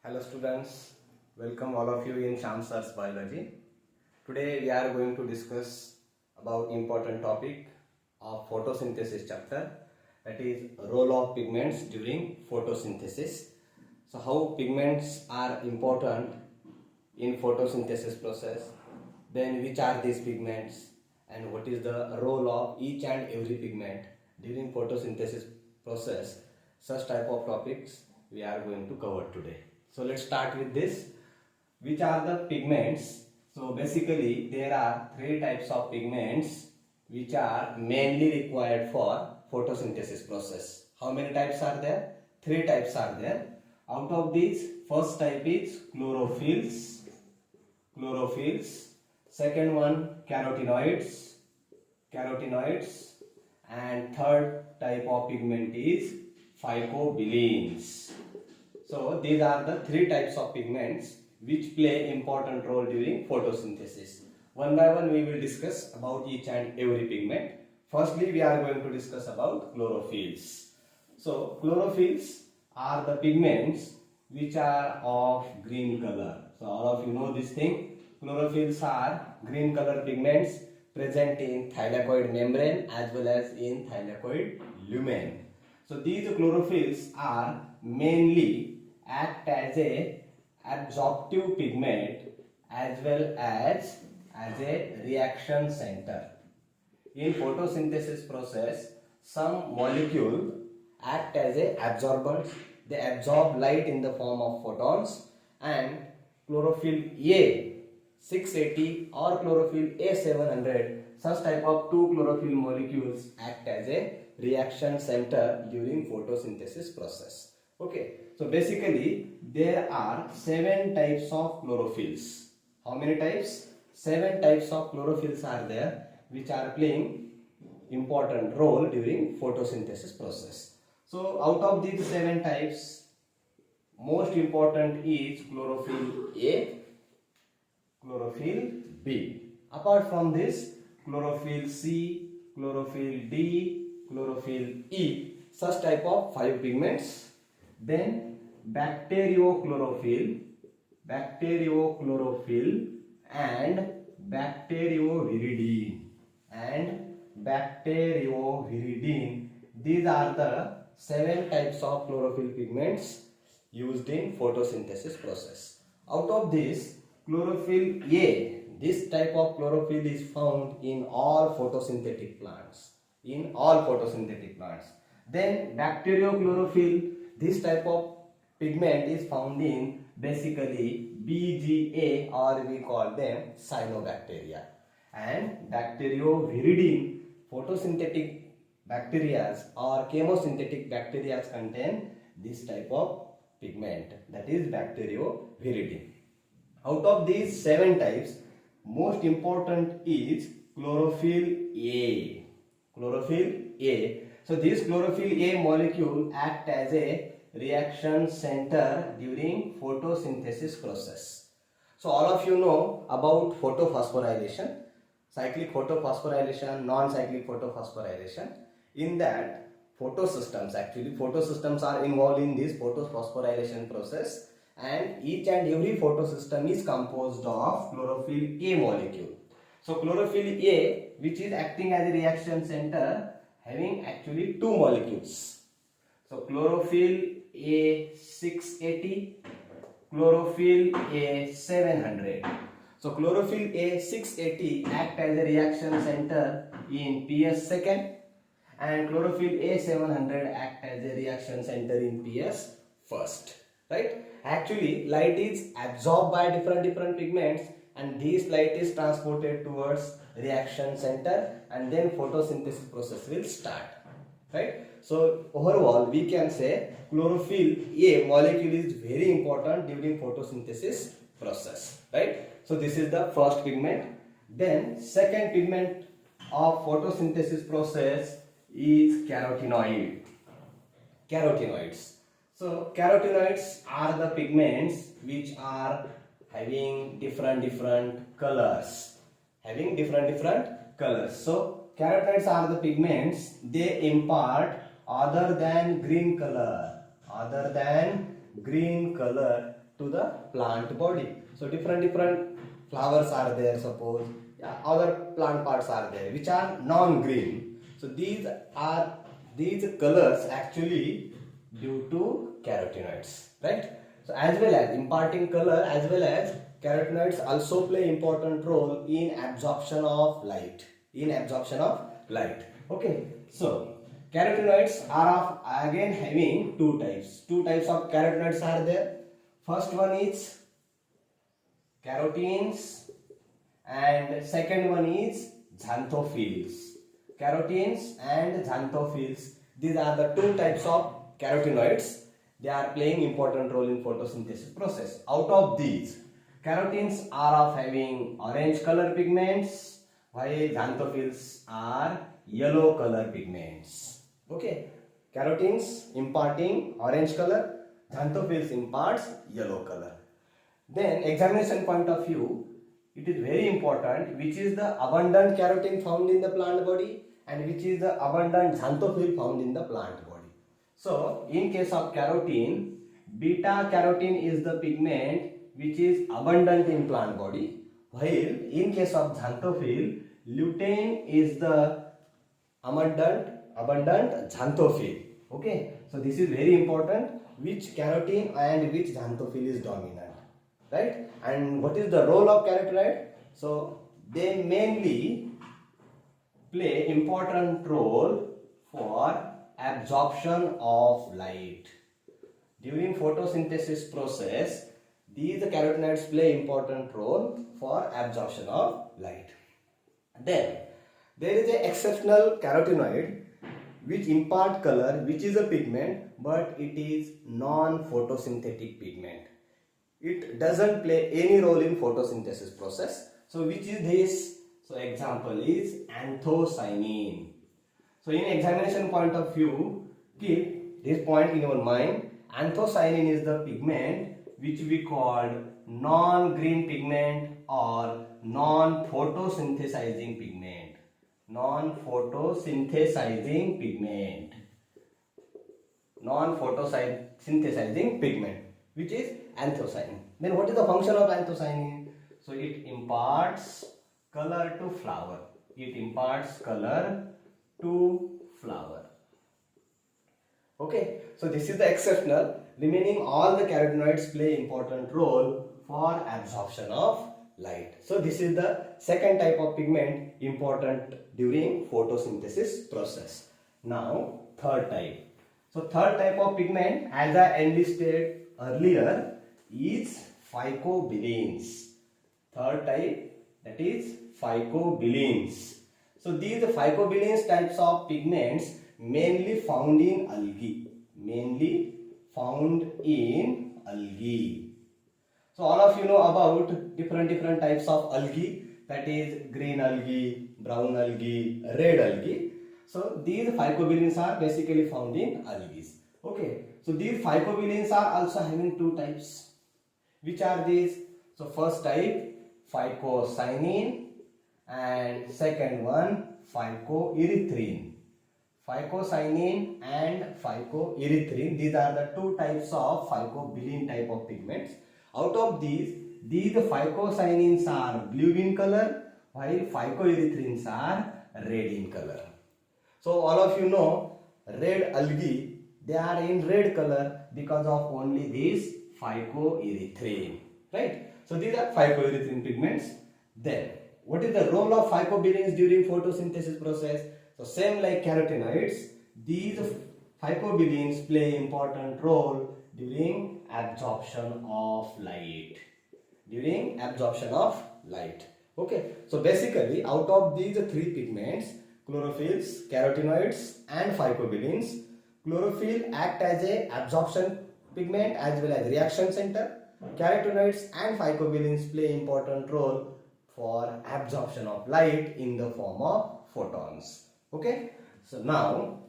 Hello students, welcome all of you in Shyam Sir's Biology. Today we are going to discuss about important topic of photosynthesis chapter, that is role of pigments during photosynthesis. So how pigments are important in photosynthesis process, then which are these pigments and what is the role of each and every pigment during photosynthesis process. Such type of topics we are going to cover today. So let's start with this. Which are the pigments? So basically there are three types of pigments which are mainly required for photosynthesis process. How many types are there? Three types are there. Out of these, first type is chlorophylls. Second one, carotenoids. And third type of pigment is phycobilenes. So these are the three types of pigments which play important role during photosynthesis. One by one we will discuss about each and every pigment. Firstly, we are going to discuss about chlorophylls. So chlorophylls are the pigments which are of green color. So all of you know this thing. Chlorophylls are green color pigments present in thylakoid membrane as well as in thylakoid lumen. So these chlorophylls are mainly act as a absorptive pigment as well as a reaction center. In photosynthesis process, some molecule act as a absorbent. They absorb light in the form of photons, and chlorophyll A 680 or chlorophyll A700, such type of two chlorophyll molecules act as a reaction center during photosynthesis process. Okay, so basically there are 7 types of chlorophylls. How many types? 7 types of chlorophylls are there which are playing important role during photosynthesis process. So out of these 7 types, most important is chlorophyll A, chlorophyll B. Apart from this, chlorophyll C, chlorophyll D, chlorophyll E, such type of 5 pigments. Then bacteriochlorophyll and bacterioviridine. These are the 7 types of chlorophyll pigments used in photosynthesis process. Out of this, chlorophyll A, this type of chlorophyll is found in all photosynthetic plants. Then bacteriochlorophyll, this type of pigment is found in basically BGA, or we call them cyanobacteria. And bacterioviridine, photosynthetic bacteria or chemosynthetic bacteria contain this type of pigment, that is bacterioviridine. Out of these 7 types, most important is chlorophyll A. So this chlorophyll A molecule act as a reaction center during photosynthesis process. So all of you know about photophosphorylation, cyclic photophosphorylation, non-cyclic photophosphorylation. In that, photosystems are involved in this photophosphorylation process, and each and every photosystem is composed of chlorophyll A molecule. So chlorophyll A, which is acting as a reaction center, having actually 2 molecules. So chlorophyll A680, chlorophyll A700. So chlorophyll A680 act as a reaction center in PS second, and chlorophyll A700 act as a reaction center in PS first. Right? Actually, light is absorbed by different pigments, and this light is transported towards reaction center, and then photosynthesis process will start. Right? So overall we can say chlorophyll A molecule is very important during photosynthesis process. Right? So this is the first pigment. Then second pigment of photosynthesis process is carotenoids. So carotenoids are the pigments which are having different colors. So carotenoids are the pigments, they impart other than green color to the plant body. So different flowers are there, suppose, yeah, other plant parts are there which are non-green. So these colors actually due to carotenoids, right? So as well as imparting color, as well as carotenoids also play important role in absorption of light. Okay, so carotenoids are of again having two types. Two types of carotenoids are there. First one is carotenes and second one is xanthophylls. Carotenes and xanthophylls. These are the two types of carotenoids. They are playing important role in photosynthesis process. Out of these, carotenes are of having orange color pigments, while xanthophylls are yellow color pigments. Okay, carotenes imparting orange color, xanthophylls imparts yellow color. Then examination point of view, it is very important which is the abundant carotene found in the plant body and which is the abundant xanthophyll found in the plant body. So in case of carotene, beta carotene is the pigment which is abundant in plant body, while in case of xanthophyll, lutein is the abundant xanthophyll. Okay, so this is very important, which carotene and which xanthophyll is dominant, right? And what is the role of carotenoid? So they mainly play important role for absorption of light. During photosynthesis process, these carotenoids play important role for absorption of light. Then there is an exceptional carotenoid which impart color, which is a pigment, but it is non-photosynthetic pigment. It doesn't play any role in photosynthesis process. So which is this? So example is anthocyanin. So in examination point of view, keep this point in your mind. Anthocyanin is the pigment which we called non-green pigment or non-photosynthesizing pigment. Non-photosynthesizing pigment. Non-photosynthesizing pigment, which is anthocyanin. Then what is the function of anthocyanin? So it imparts color to flower. Okay, so this is the exceptional. Remaining all the carotenoids play important role for absorption of light. So this is the second type of pigment important during photosynthesis process. Now third type. So third type of pigment, as I enlisted earlier, is phycobilins. Third type, that is phycobilins. So these phycobilins types of pigments mainly found in algae. So all of you know about different types of algae, that is green algae, brown algae, red algae. So these phycobilins are basically found in algae. Okay, so these phycobilins are also having two types. Which are these? So first type phycocyanin and second one phycoerythrin. Phycocyanin and phycoerythrin, these are the two types of phycobilin type of pigments. Out of these phycocyanins are blue in color, while phycoerythrins are red in color. So all of you know red algae, they are in red color because of only this phycoerythrin, right? So these are phycoerythrin pigments. Then what is the role of phycobilins during photosynthesis process? So same like carotenoids, these phycobilins play important role during absorption of light. Okay, so basically out of these three pigments, chlorophylls, carotenoids and phycobilins, chlorophyll act as a absorption pigment as well as reaction center. Carotenoids and phycobilins play important role for absorption of light in the form of photons. Okay, so now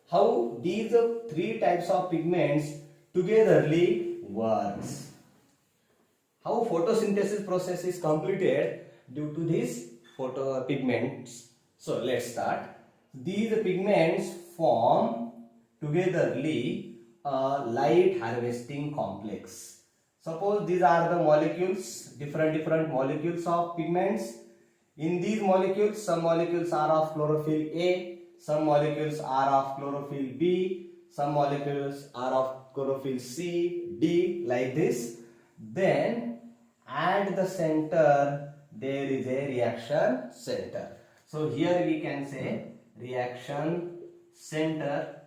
how these three types of pigments togetherly works. How photosynthesis process is completed due to these pigments. So let's start. These pigments form togetherly a light harvesting complex. Suppose these are the molecules, different molecules of pigments. In these molecules, some molecules are of chlorophyll A, some molecules are of chlorophyll B, some molecules are of chlorophyll C, D, like this. Then at the center there is a reaction center. So here we can say reaction center,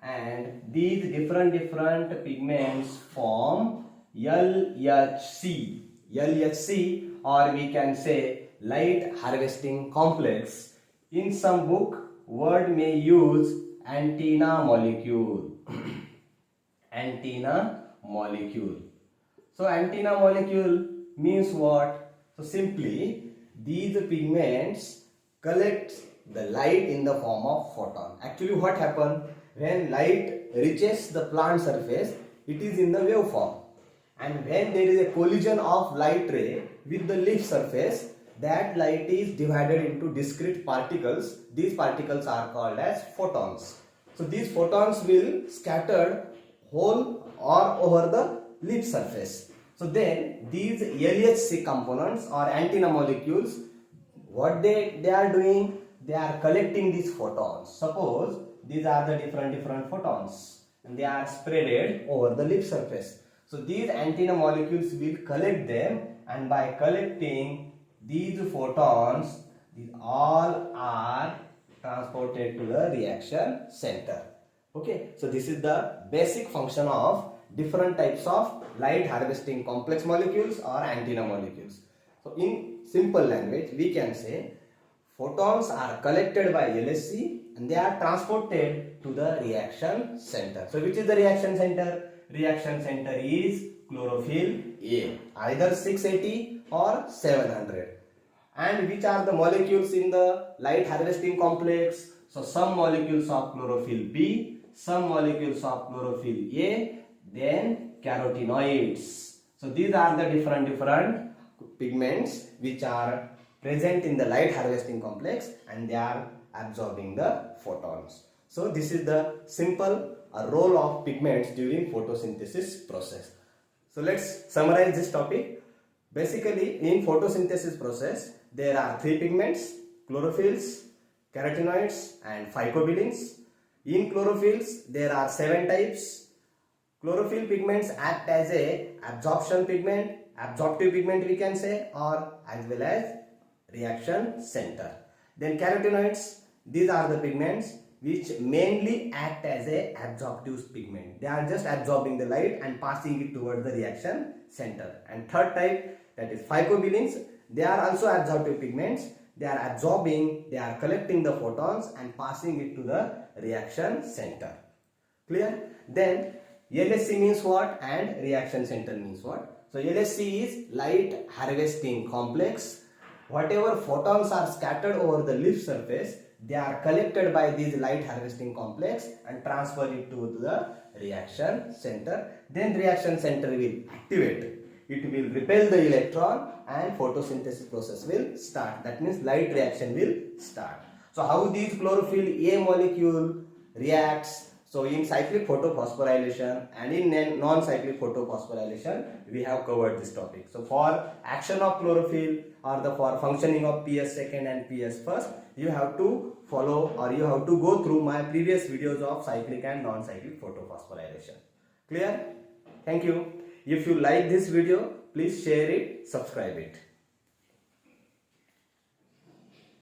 and these different pigments form LHC. LHC, or we can say light harvesting complex. In some book, word may use antenna molecule. Antenna molecule. So antenna molecule means what? So simply these pigments collect the light in the form of photon. Actually what happens when light reaches the plant surface, it is in the waveform. And when there is a collision of light ray with the leaf surface, that light is divided into discrete particles. These particles are called as photons. So these photons will scatter whole or over the leaf surface. So then these LHC components or antenna molecules, what they are doing, they are collecting these photons. Suppose these are the different photons and they are spreaded over the leaf surface. So these antenna molecules will collect them, and by collecting these photons, these all are transported to the reaction center. Okay, so this is the basic function of different types of light harvesting complex molecules or antenna molecules. So in simple language, we can say photons are collected by LHC and they are transported to the reaction center. So which is the reaction center? Reaction center is chlorophyll A, either 680 or 700. And which are the molecules in the light harvesting complex? So some molecules of chlorophyll B, some molecules of chlorophyll A, then carotenoids. So these are the different pigments which are present in the light harvesting complex and they are absorbing the photons. So this is the simple role of pigments during photosynthesis process. So let's summarize this topic. Basically in photosynthesis process there are three pigments: chlorophylls, carotenoids and phycobilins. In chlorophylls there are 7 types. Chlorophyll pigments act as a absorptive pigment we can say, or as well as reaction center. Then carotenoids, these are the pigments which mainly act as a absorptive pigment. They are just absorbing the light and passing it towards the reaction center. And third type, that is phycobilins, they are also absorptive pigments. They are absorbing, they are collecting the photons and passing it to the reaction center. Clear? Then LHC means what and reaction center means what? So LHC is light harvesting complex. Whatever photons are scattered over the leaf surface, they are collected by this light harvesting complex and transfer it to the reaction center. Then reaction center will activate. It will repel the electron and photosynthesis process will start. That means light reaction will start. So how these chlorophyll A molecule reacts? So in cyclic photophosphorylation and in non-cyclic photophosphorylation, we have covered this topic. So for action of chlorophyll or for functioning of PS second and PS first, you have to follow or you have to go through my previous videos of cyclic and non-cyclic photophosphorylation. Clear? Thank you. If you like this video, please share it, subscribe it.